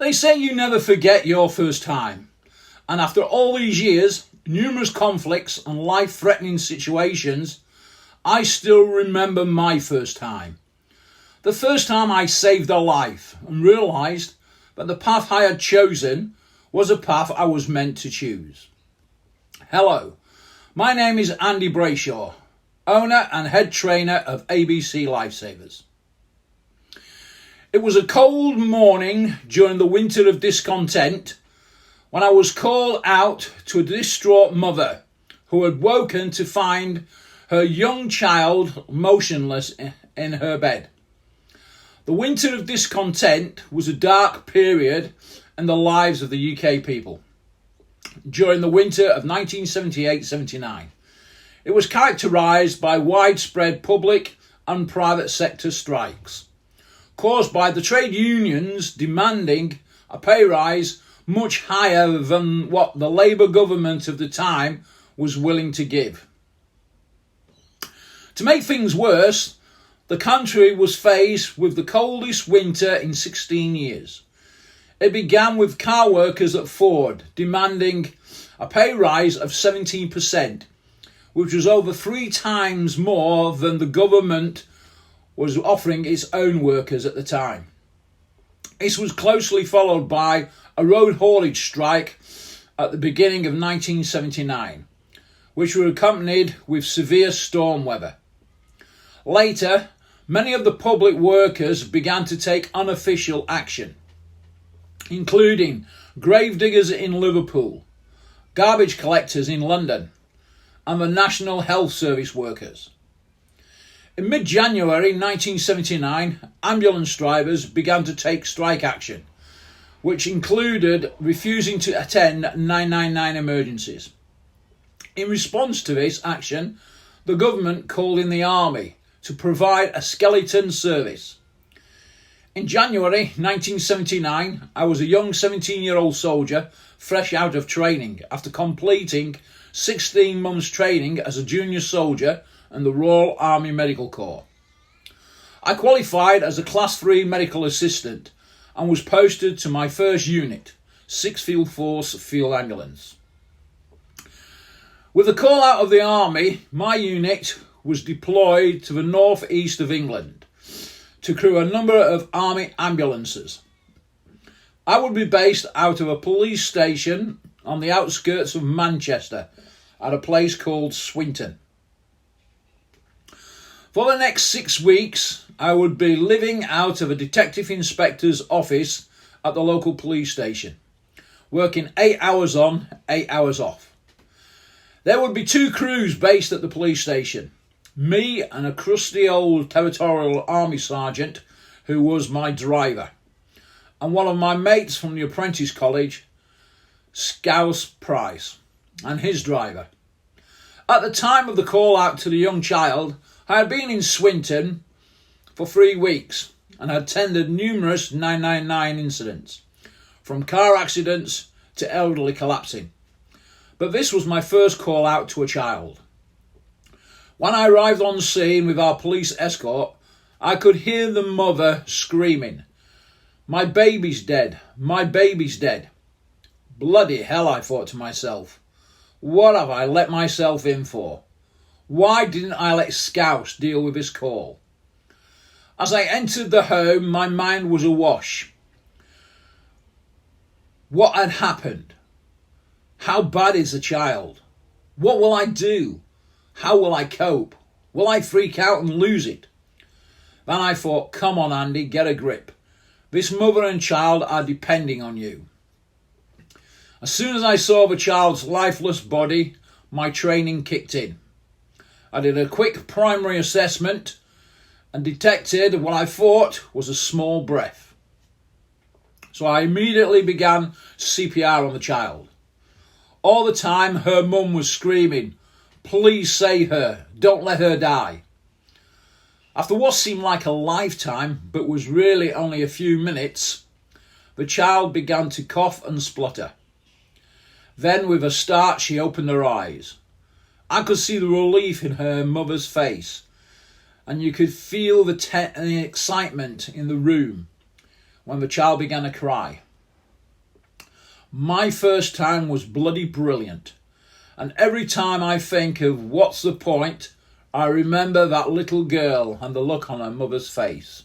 They say you never forget your first time, and after all these years, numerous conflicts and life-threatening situations, I still remember my first time. The first time I saved a life and realised that the path I had chosen was a path I was meant to choose. Hello, my name is Andy Brayshaw, owner and head trainer of ABC Lifesavers. It was a cold morning during the winter of discontent when I was called out to a distraught mother who had woken to find her young child motionless in her bed. The winter of discontent was a dark period in the lives of the UK people. During the winter of 1978-79, it was characterised by widespread public and private sector strikes, caused by the trade unions demanding a pay rise much higher than what the Labour government of the time was willing to give. To make things worse, the country was faced with the coldest winter in 16 years. It began with car workers at Ford demanding a pay rise of 17%, which was over 3 times more than the government was offering its own workers at the time. This was closely followed by a road haulage strike at the beginning of 1979, which were accompanied with severe storm weather. Later, many of the public workers began to take unofficial action, including gravediggers in Liverpool, garbage collectors in London, and the National Health Service workers. In mid-January 1979, ambulance drivers began to take strike action, which included refusing to attend 999 emergencies. In response to this action, the government called in the army to provide a skeleton service. In January 1979, I was a young 17-year-old soldier fresh out of training after completing 16 months training as a junior soldier in the Royal Army Medical Corps. I qualified as a Class 3 medical assistant and was posted to my first unit, 6th Field Force Field Ambulance. With the call out of the Army, my unit was deployed to the north-east of England to crew a number of Army ambulances. I would be based out of a police station on the outskirts of Manchester at a place called Swinton. For the next 6 weeks, I would be living out of a detective inspector's office at the local police station, working 8 hours on, 8 hours off. There would be 2 crews based at the police station, me and a crusty old territorial army sergeant who was my driver, and one of my mates from the apprentice college, Scouse Price, and his driver. At the time of the call out to the young child, I had been in Swinton for 3 weeks and had attended numerous 999 incidents, from car accidents to elderly collapsing. But this was my first call out to a child. When I arrived on scene with our police escort, I could hear the mother screaming, "My baby's dead, my baby's dead." Bloody hell, I thought to myself. What have I let myself in for? Why didn't I let Scouse deal with this call? As I entered the home, my mind was awash. What had happened? How bad is the child? What will I do? How will I cope? Will I freak out and lose it? Then I thought, come on Andy, get a grip. This mother and child are depending on you. As soon as I saw the child's lifeless body, my training kicked in. I did a quick primary assessment and detected what I thought was a small breath. So I immediately began CPR on the child. All the time her mum was screaming, "Please save her, don't let her die." After what seemed like a lifetime, but was really only a few minutes, the child began to cough and splutter. Then with a start she opened her eyes. I could see the relief in her mother's face, and you could feel the excitement in the room when the child began to cry. My first time was bloody brilliant. And every time I think of what's the point, I remember that little girl and the look on her mother's face.